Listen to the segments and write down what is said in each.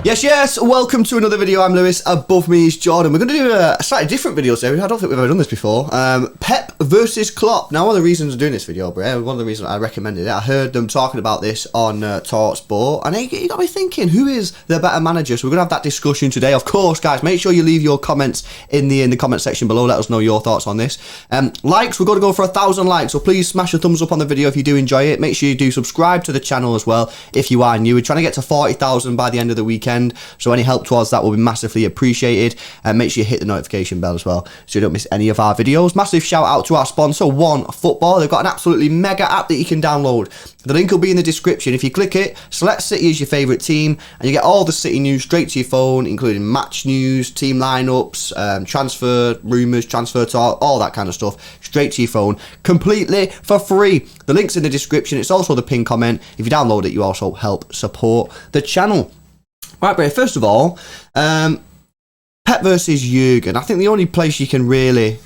Yes, welcome to another video. I'm Lewis, above me is Jordan. We're going to do a slightly different video series. I don't think we've ever done this before. Pep versus Klopp. Now, one of the reasons I'm doing this video, Bray, one of the reasons I recommended it, I heard them talking about this on TalkSport, and it got me thinking, who is the better manager? So we're going to have that discussion today. Of course, guys, make sure you leave your comments in the comment section below. Let us know your thoughts on this. Likes, we're going to go for 1,000 likes, so please smash a thumbs up on the video if you do enjoy it. Make sure you do subscribe to the channel as well if you are new. We're trying to get to 40,000 by the end of the weekend. So any help towards that will be massively appreciated, and make sure you hit the notification bell as well so you don't miss any of our videos. Massive shout out to our sponsor, OneFootball. They've got an absolutely mega app that you can download. The link will be in the description. If you click it, select City as your favourite team, and you get all the City news straight to your phone, including match news, team lineups, transfer rumours, transfer talk, all that kind of stuff, straight to your phone, completely for free. The link's in the description. It's also the pinned comment. If you download it, you also help support the channel. Right, Bray, first of all, Pep versus Jurgen. I think the only place you can really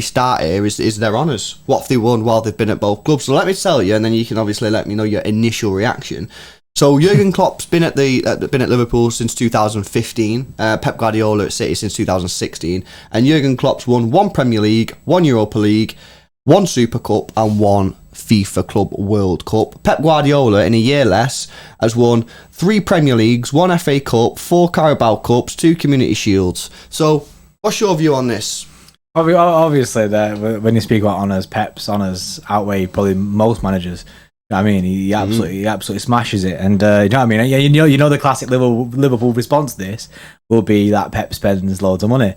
start here is their honours. What have they won while they've been at both clubs? So let me tell you, and then you can obviously let me know your initial reaction. So Jurgen Klopp's been at Liverpool since 2015. Pep Guardiola at City since 2016, and Jurgen Klopp's won 1 Premier League, 1 Europa League, 1 Super Cup, and 1 FIFA Club World Cup. Pep Guardiola, in a year less, has won 3 Premier Leagues, 1 FA Cup, 4 Carabao Cups, 2 Community Shields. So, what's your view on this? Obviously, when you speak about honours, Pep's honours outweigh probably most managers. I mean, he absolutely smashes it, and you know what I mean. You know the classic Liverpool response to this will be that Pep spends loads of money,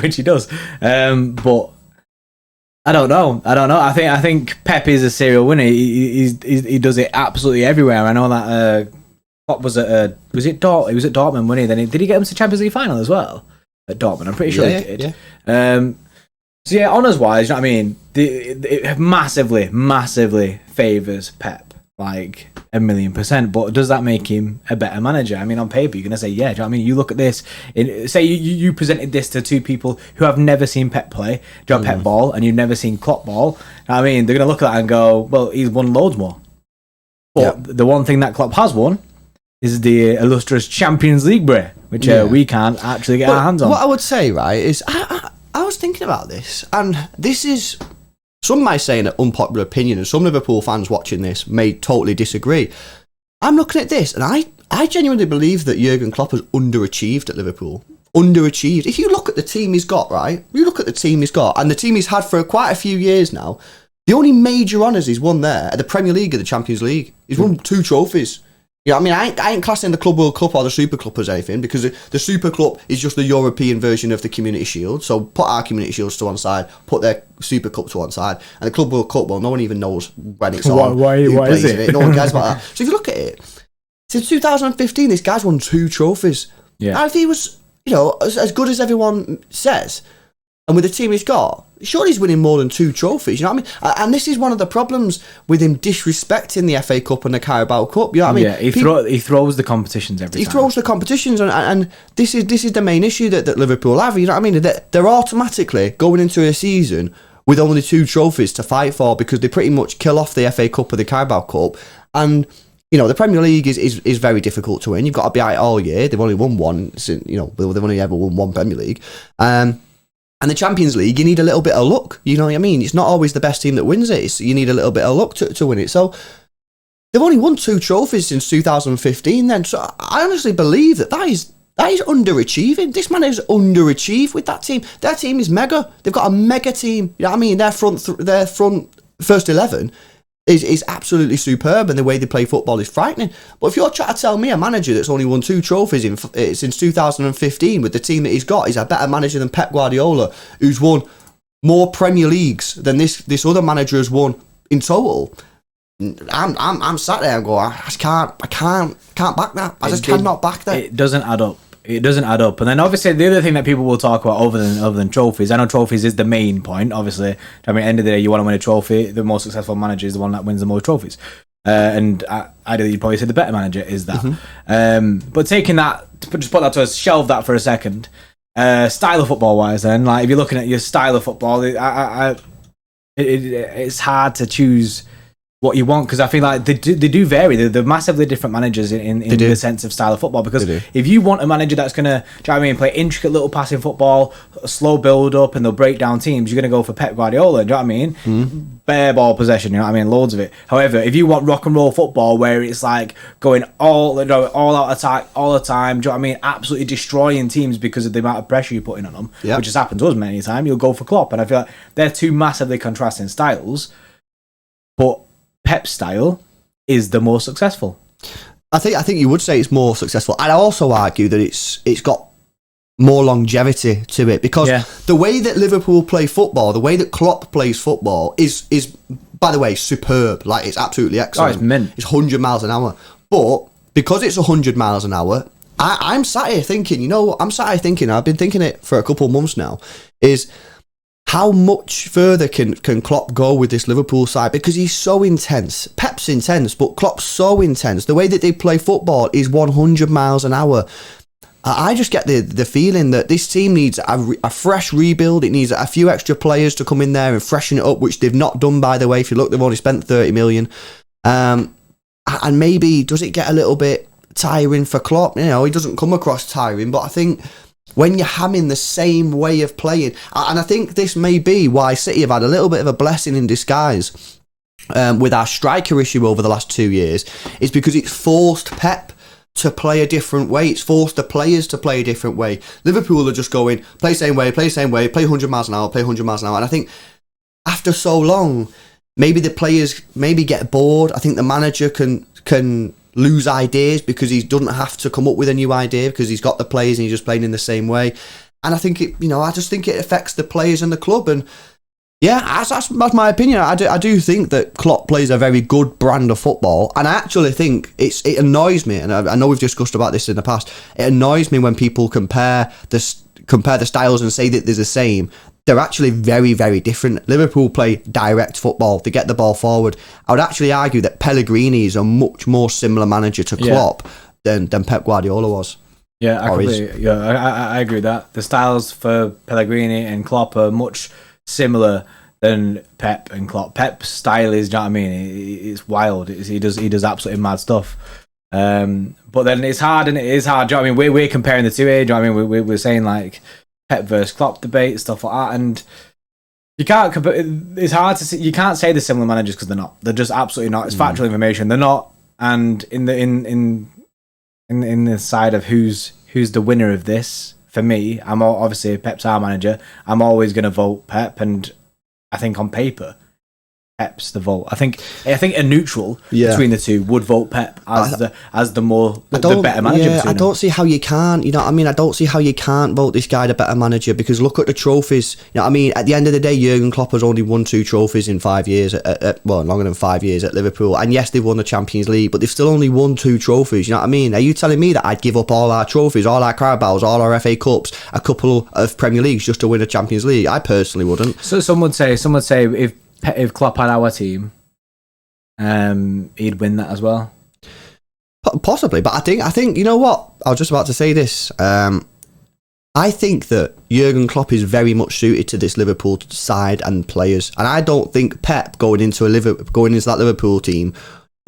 which he does, but. I don't know. I think Pep is a serial winner. He does it absolutely everywhere. I know that. What was it? He was at Dortmund, wasn't he? Then did he get him to the Champions League final as well at Dortmund? I'm pretty sure he did. Yeah. So yeah, honours wise, you know what I mean. It massively favours Pep, like 1,000,000%. But does that make him a better manager? I mean, on paper, you're gonna say yeah. Do you know what I mean? You look at this. Say you presented this to 2 people who have never seen Pep play, Pep ball, and you've never seen Klopp ball. You know what I mean, they're gonna look at that and go, well, he's won loads more. But the one thing that Klopp has won is the illustrious Champions League, Bray, which we can't actually get our hands on. What I would say, right, is I was thinking about this, and this is. Some might say an unpopular opinion, and some Liverpool fans watching this may totally disagree. I'm looking at this, and I genuinely believe that Jurgen Klopp has underachieved at Liverpool. Underachieved. If you look at the team he's got, right? You look at the team he's got, and the team he's had for quite a few years now. The only major honours he's won there are the Premier League and the Champions League. He's won 2 trophies. You know what I mean? I ain't classing the Club World Cup or the Super Cup as anything, because the Super Cup is just the European version of the Community Shield. So put our Community Shields to one side, put their Super Cup to one side, and the Club World Cup, well, no one even knows when it's on. Why is it? No one cares about that. So if you look at it, since 2015, this guy's won 2 trophies. Yeah. Now, if he was, as good as everyone says, and with the team he's got, surely he's winning more than 2 trophies, you know what I mean? And this is one of the problems with him disrespecting the FA Cup and the Carabao Cup, you know what I mean? Yeah, he throws the competitions every time. He throws the competitions, and this is the main issue that Liverpool have, you know what I mean? They're automatically going into a season with only 2 trophies to fight for, because they pretty much kill off the FA Cup or the Carabao Cup, and... the Premier League is very difficult to win. You've got to be at it all year. They've only won 1, since, they've only ever won 1 Premier League. And the Champions League, you need a little bit of luck. You know what I mean? It's not always the best team that wins it. You need a little bit of luck to win it. So they've only won 2 trophies since 2015 then. So I honestly believe that is underachieving. This man is underachieved with that team. Their team is mega. They've got a mega team. You know what I mean? Their front first 11 is absolutely superb, and the way they play football is frightening. But if you're trying to tell me a manager that's only won 2 trophies since 2015 with the team that he's got is a better manager than Pep Guardiola, who's won more Premier Leagues than this other manager has won in total, I'm sat there and go, I can't back that. I just cannot back that. It doesn't add up. It doesn't add up. And then obviously the other thing that people will talk about other than trophies, I know trophies is the main point, obviously. I mean, at the end of the day, you want to win a trophy. The most successful manager is the one that wins the most trophies. And ideally, you'd probably say the better manager is that. Mm-hmm. But taking that, just put that to us, shelve that for a second. Style of football wise then, like if you're looking at your style of football, it's hard to choose what you want, because I feel like they do vary. They're massively different managers in the sense of style of football. Because if you want a manager that's gonna, do you know what I mean, play intricate little passing football, a slow build up, and they'll break down teams, you're gonna go for Pep Guardiola. Do you know what I mean? Bare ball possession, you know what I mean, loads of it. However, if you want rock and roll football where it's like going all out attack all the time, do you know what I mean, absolutely destroying teams because of the amount of pressure you're putting on them, which has happened to us many times, you'll go for Klopp. And I feel like they're two massively contrasting styles, but Pep's style is the more successful. I think you would say it's more successful. I'd also argue that it's got more longevity to it, because the way that Liverpool play football, the way that Klopp plays football is by the way superb. Like, it's absolutely excellent. It's mint. It's 100 miles an hour. But because it's 100 miles an hour, I'm sat here thinking, you know what? I've been thinking it for a couple of months now, is how much further can Klopp go with this Liverpool side? Because he's so intense. Pep's intense, but Klopp's so intense. The way that they play football is 100 miles an hour. I just get the feeling that this team needs a fresh rebuild. It needs a few extra players to come in there and freshen it up, which they've not done, by the way. If you look, they've only spent 30 million. And maybe, does it get a little bit tiring for Klopp? You know, he doesn't come across tiring, but I think when you're hamming the same way of playing, and I think this may be why City have had a little bit of a blessing in disguise with our striker issue over the last 2 years, is because it's forced Pep to play a different way. It's forced the players to play a different way. Liverpool are just going, play same way, play 100 miles an hour, play 100 miles an hour. And I think after so long, maybe the players get bored. I think the manager can lose ideas because he doesn't have to come up with a new idea, because he's got the players and he's just playing in the same way. And I think I just think it affects the players and the club. And yeah, that's my opinion. I do think that Klopp plays a very good brand of football, and I actually think it annoys me, and I know we've discussed about this in the past. It annoys me when people compare the styles and say that they're the same. They're actually very, very different. Liverpool play direct football. They get the ball forward. I would actually argue that Pellegrini is a much more similar manager to Klopp than Pep Guardiola was. Yeah, I agree with that. The styles for Pellegrini and Klopp are much similar than Pep and Klopp. Pep's style is, do you know what I mean? It's wild. He does absolutely mad stuff. But then it's hard, and it is hard. Do you know what I mean? We're comparing the two here. Do you know what I mean? We're saying like Pep versus Klopp debate, stuff like that, and you can't compare. It's hard to see. You can't say they're similar managers because they're not. They're just absolutely not. It's factual information. They're not. And in the side of who's the winner of this, for me, I'm obviously Pep's our manager. I'm always going to vote Pep, and I think on paper, Pep's the vote. I think a neutral between the two would vote Pep as the better manager. Yeah, I don't see how you can't. You know what I mean? I don't see how you can't vote this guy the better manager, because look at the trophies. You know what I mean? At the end of the day, Jurgen Klopp has only won 2 trophies in 5 years. Well, longer than 5 years at Liverpool. And yes, they've won the Champions League, but they've still only won 2 trophies. You know what I mean? Are you telling me that I'd give up all our trophies, all our Carabaos, all our FA Cups, a couple of Premier Leagues just to win a Champions League? I personally wouldn't. So some would say if Klopp had our team, he'd win that as well. Possibly, but I think you know what? I was just about to say this. I think that Jurgen Klopp is very much suited to this Liverpool side and players, and I don't think Pep going into that Liverpool team,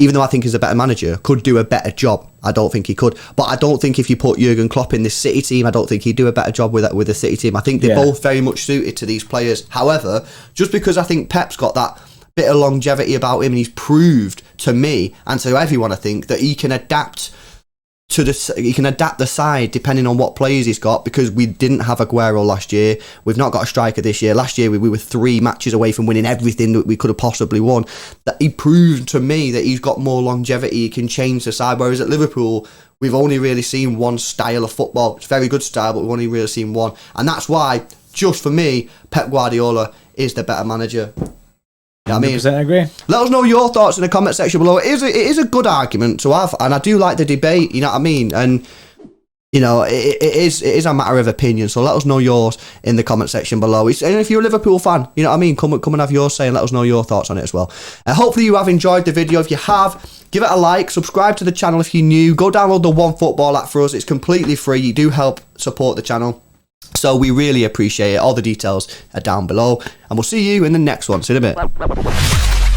even though I think he's a better manager, could do a better job. I don't think he could. But I don't think if you put Jurgen Klopp in this City team, I don't think he'd do a better job with the City team. I think they're both very much suited to these players. However, just because I think Pep's got that bit of longevity about him, and he's proved to me and to everyone, I think, that he can adapt the side depending on what players he's got, because we didn't have Aguero last year. We've not got a striker this year. Last year we were 3 matches away from winning everything that we could have possibly won. That he proved to me that he's got more longevity. He can change the side, whereas at Liverpool we've only really seen one style of football. It's a very good style, but we've only really seen one, and that's why, just for me, Pep Guardiola is the better manager. You know what I mean? 100% agree. Let us know your thoughts in the comment section below. It is a good argument to have, and I do like the debate, you know what I mean? And, you know, it is a matter of opinion, so let us know yours in the comment section below. And if you're a Liverpool fan, you know what I mean, come and have yours say, and let us know your thoughts on it as well. Hopefully you have enjoyed the video. If you have, give it a like, subscribe to the channel if you're new, go download the OneFootball app for us. It's completely free. You do help support the channel. So we really appreciate it. All the details are down below, and we'll see you in the next one. See you in a bit.